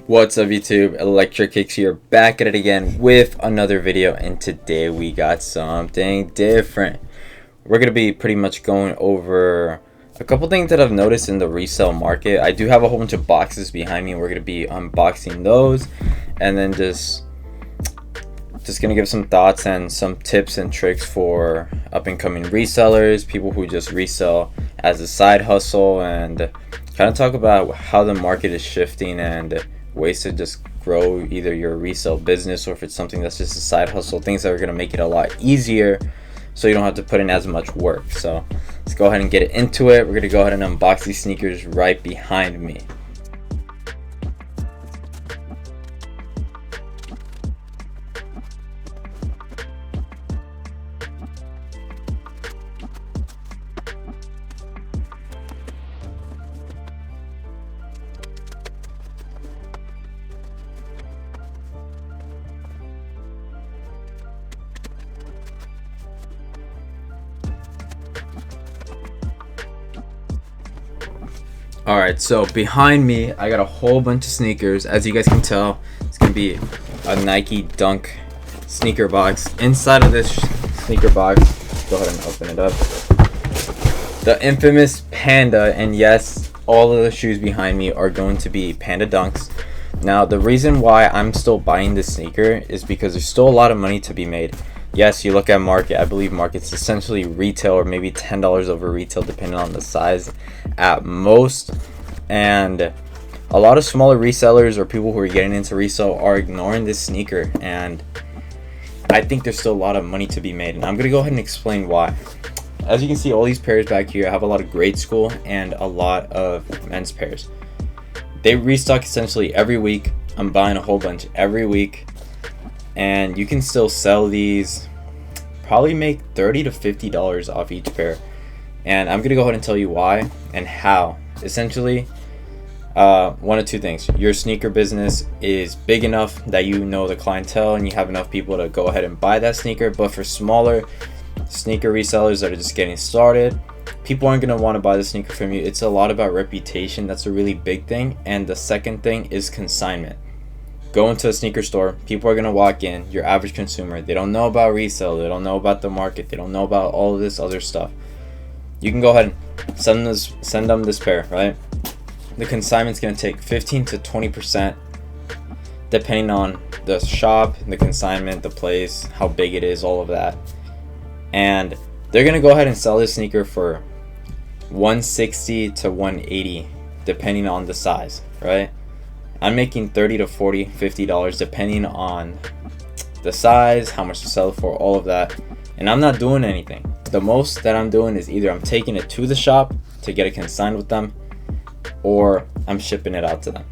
What's up YouTube, Electric Kicks here, back at it again with another video, and today we got something different. We're going to be pretty much going over a couple things that I've noticed in the resale market. I do have a whole bunch of boxes behind me. We're going to be unboxing those and then just going to give some thoughts and some tips and tricks for up and coming resellers, people who just resell as a side hustle, and kind of talk about how the market is shifting and ways to just grow either your resale business, or if it's something that's just a side hustle, things that are going to make it a lot easier so you don't have to put in as much work. So let's go ahead and get into it. We're going to go ahead and unbox these sneakers right behind me. Alright, so behind me I got a whole bunch of sneakers. As you guys can tell, it's gonna be a Nike Dunk sneaker box. Inside of this sneaker box, go ahead and open it up, the infamous Panda. And yes, all of the shoes behind me are going to be Panda Dunks. Now the reason why I'm still buying this sneaker is because there's still a lot of money to be made. Yes, you look at market, I believe market's essentially retail, or maybe $10 over retail depending on the size at most. And a lot of smaller resellers or people who are getting into resale are ignoring this sneaker, and I think there's still a lot of money to be made, and I'm going to go ahead and explain why. As you can see, all these pairs back here, I have a lot of grade school and a lot of men's pairs. They restock essentially every week. I'm buying a whole bunch every week, and you can still sell these, probably make $30 to $50 off each pair. And I'm gonna go ahead and tell you why and how. Essentially, one of two things: your sneaker business is big enough that you know the clientele and you have enough people to go ahead and buy that sneaker. But for smaller sneaker resellers that are just getting started, people aren't gonna want to buy the sneaker from you. It's a lot about reputation. That's a really big thing. And the second thing is consignment. Go into a sneaker store, people are going to walk in, your average consumer, they don't know about resale, they don't know about the market, they don't know about all of this other stuff. You can go ahead and send them this pair, right? The consignment's going to take 15 to 20% depending on the shop, the consignment, the place, how big it is, all of that. And they're going to go ahead and sell this sneaker for $160 to $180 depending on the size, right? I'm making $30 to $40, $50 depending on the size, how much to sell it for, all of that. And I'm not doing anything. The most that I'm doing is either I'm taking it to the shop to get it consigned with them, or I'm shipping it out to them.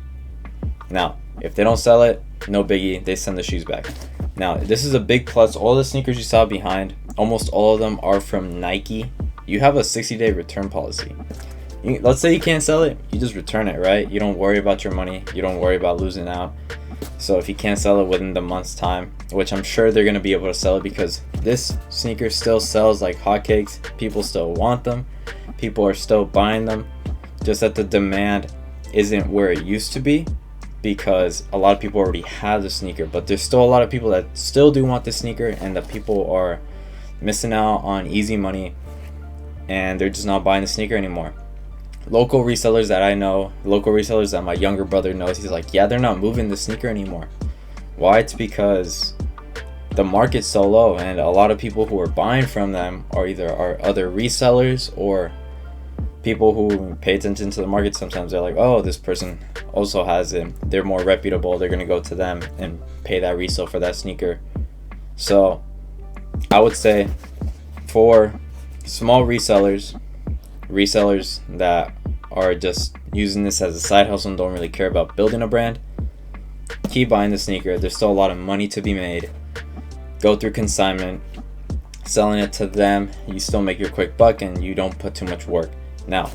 Now, if they don't sell it, no biggie, they send the shoes back. Now, this is a big plus. All the sneakers you saw behind, almost all of them are from Nike. You have a 60-day return policy. Let's say you can't sell it, you just return it, right? You don't worry about your money, you don't worry about losing out. So if you can't sell it within the month's time, which I'm sure they're going to be able to sell it, because this sneaker still sells like hotcakes, people still want them, people are still buying them, just that the demand isn't where it used to be, because a lot of people already have the sneaker. But there's still a lot of people that still do want the sneaker, and the people are missing out on easy money and they're just not buying the sneaker anymore. Local resellers that I know, local resellers that my younger brother knows, he's like, yeah, they're not moving the sneaker anymore. Why? It's because the market's so low, and a lot of people who are buying from them are either other resellers or people who pay attention to the market. Sometimes they're like, oh, this person also has it, they're more reputable, they're gonna go to them and pay that resale for that sneaker. So I would say for small resellers that are just using this as a side hustle and don't really care about building a brand, keep buying the sneaker. There's still a lot of money to be made. Go through consignment, selling it to them, you still make your quick buck and you don't put too much work. Now,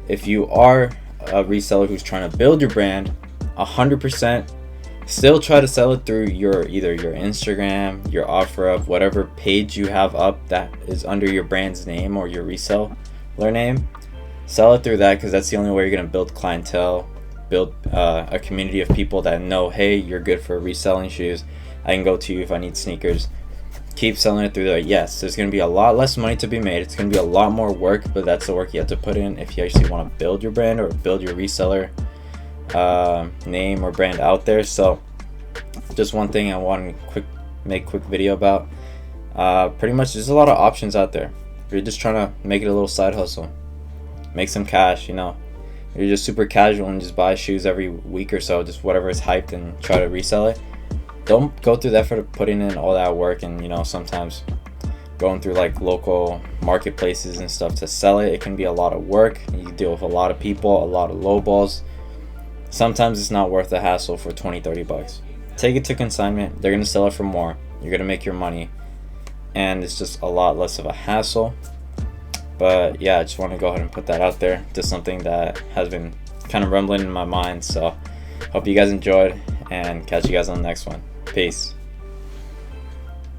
if you are a reseller who's trying to build your brand, 100% still try to sell it through either your Instagram, your OfferUp, whatever page you have up that is under your brand's name or your reseller name. Sell it through that, because that's the only way you're going to build clientele build a community of people that know, hey, you're good for reselling shoes, I can go to you if I need sneakers. Keep selling it through there. Yes, there's going to be a lot less money to be made. It's going to be a lot more work, but that's the work you have to put in if you actually want to build your brand or build your reseller name or brand out there. So just one thing I want to make a quick video about. Pretty much there's a lot of options out there. If you're just trying to make it a little side hustle, make some cash, you know, you're just super casual and just buy shoes every week or so, just whatever is hyped, and try to resell it. Don't go through the effort of putting in all that work, and you know, sometimes going through like local marketplaces and stuff to sell it. It can be a lot of work. You deal with a lot of people, a lot of lowballs. Sometimes it's not worth the hassle for 20-30 bucks. Take it to consignment. They're gonna sell it for more. You're gonna make your money, and it's just a lot less of a hassle. But yeah, I just want to go ahead and put that out there. Just something that has been kind of rumbling in my mind. So hope you guys enjoyed, and catch you guys on the next one. Peace.